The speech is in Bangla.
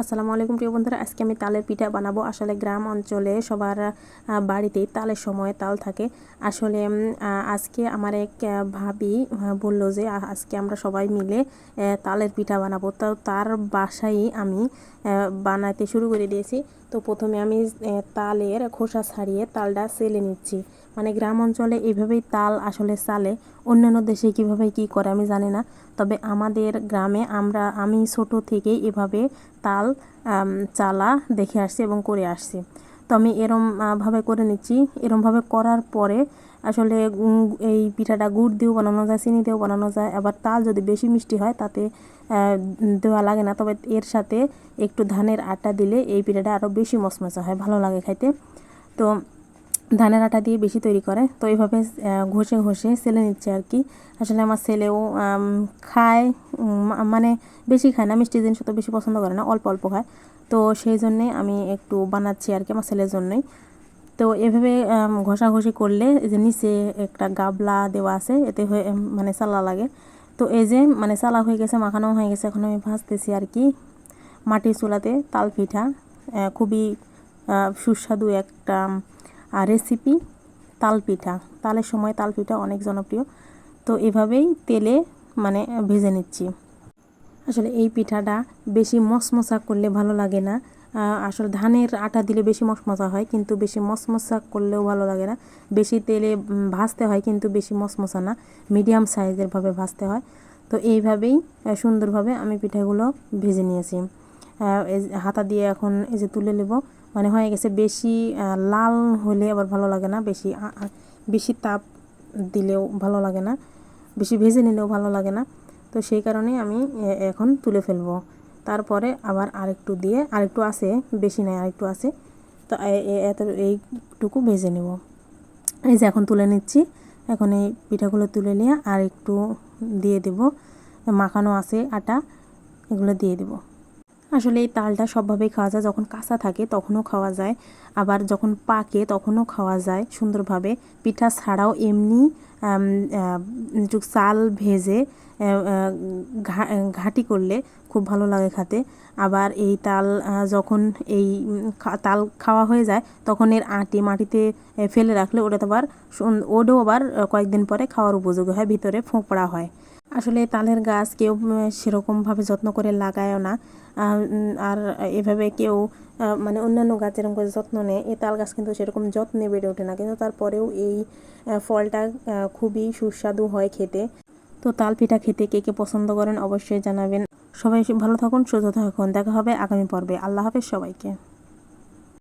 আসসালামু আলাইকুম প্রিয় বন্ধুরা, আজকে আমি তালের পিঠা বানাবো। আসলে গ্রাম অঞ্চলে সবার বাড়িতেই তালের সময় তাল থাকে। আসলে আজকে আমার এক ভাবি বললো যে আজকে আমরা সবাই মিলে তালের পিঠা বানাবো। তো তার বাসায় আমি বানাতে শুরু করে দিয়েছি। তো প্রথমে আমি তালের খোসা ছাড়িয়ে তালটা চেলে নিচ্ছি। মানে গ্রাম অঞ্চলে এইভাবেই তাল আসলে চালে। অন্যান্য দেশে কীভাবে কী করে আমি জানি না, তবে আমাদের গ্রামে আমি ছোট থেকেই এভাবে তাল চালা দেখে আসছি এবং করে আসছি। তো আমি ভাবে করে নিচ্ছি। এরমভাবে করার পরে আসলে এই পিঠাটা গুড় দিয়েও বানানো যায়, চিনি দিয়েও বানানো যায়। আবার তাল যদি বেশি মিষ্টি হয় তাতে দেওয়া লাগে না, তবে এর সাথে একটু ধানের আটা দিলে এই পিঠাটা আরও বেশি মচমচা হয়, ভালো লাগে খাইতে। তো ধানের আটা দিয়ে বেশি তৈরি করে। তো এইভাবে ঘষে ঘষে সেলে নিচ্ছে আর কি। আসলে আমার ছেলেও খায়, মানে বেশি খায় না, মিষ্টি জিনিস তো বেশি পছন্দ করে না, অল্প অল্প খায়। তো সেই জন্যে আমি একটু বানাচ্ছি আর কি আমার ছেলের জন্যই। তো এভাবে ঘষাঘষি করলে এই যে নিচে একটা গাবলা দেওয়া আছে, এতে হয়ে মানে চালা লাগে। তো এই যে মানে চালা হয়ে গেছে, মাখানো হয়ে গেছে। এখন আমি ভাজতেছি আর কি মাটির চুলাতে তাল পিঠা। খুবই সুস্বাদু একটা রেসিপি তাল পিঠা। তালের সময় তাল পিঠা অনেক জনপ্রিয়। তো এভাবেই তেলে মানে ভেজে নিচ্ছি। আসলে এই পিঠাটা বেশি মচমচা করলে ভালো লাগে না। আসলে ধানের আটা দিলে বেশি মচমচা হয়, কিন্তু বেশি মচমচা করলেও ভালো লাগে না। বেশি তেলে ভাজতে হয়, কিন্তু বেশি মচমচা না, মিডিয়াম সাইজের ভাবে ভাজতে হয়। তো এইভাবেই সুন্দরভাবে আমি পিঠাগুলো ভেজে নিয়েছি। হাতা দিয়ে এখন এই যে তুলে নেব। মানে হয়ে গেছে। বেশি লাল হলে আবার ভালো লাগে না, বেশি তাপ দিলেও ভালো লাগে না, বেশি ভেজে নিলেও ভালো লাগে না। তো সেই কারণে আমি এখন তুলে ফেলবো। তারপরে আবার আরেকটু আছে, বেশি নয়, আরেকটু আছে। তো এইটুকু ভেজে নেব। এই যে এখন তুলে নিচ্ছি। এখন এই পিঠাগুলো তুলে নিয়ে আর একটু দিয়ে দেব, মাখানো আছে আটা, এগুলো দিয়ে দেব। আসলে এই তালটা সবভাবেই খাওয়া যায়। যখন কাঁচা থাকে তখনও খাওয়া যায়, আবার যখন পাকে তখনও খাওয়া যায় সুন্দরভাবে। পিঠা ছাড়াও এমনি একটু চাল ভেজে ঘাটি করলে খুব ভালো লাগে খেতে। আবার এই তাল যখন তাল খাওয়া হয়ে যায় তখন এর আটি মাটিতে ফেলে রাখলে ওটাও আবার কয়েকদিন পরে খাওয়ার উপযোগী হয়, ভিতরে ফোঁপড়া হয়। আসলে তালের গাছ কেউ সেরকমভাবে যত্ন করে লাগায়ও না। আর এভাবে কেউ মানে অন্যান্য গাছ যেরকম করে যত্ন নেয়, এই তাল গাছ কিন্তু সেরকম যত্নে বেড়ে ওঠে না, কিন্তু তারপরেও এই ফলটা খুবই সুস্বাদু হয় খেতে। তো তাল পিঠা খেতে কে কে পছন্দ করেন অবশ্যই জানাবেন। সবাই ভালো থাকুন, সুস্থ থাকুন। দেখা হবে আগামী পর্বে। আল্লাহ হাফেজ সবাইকে।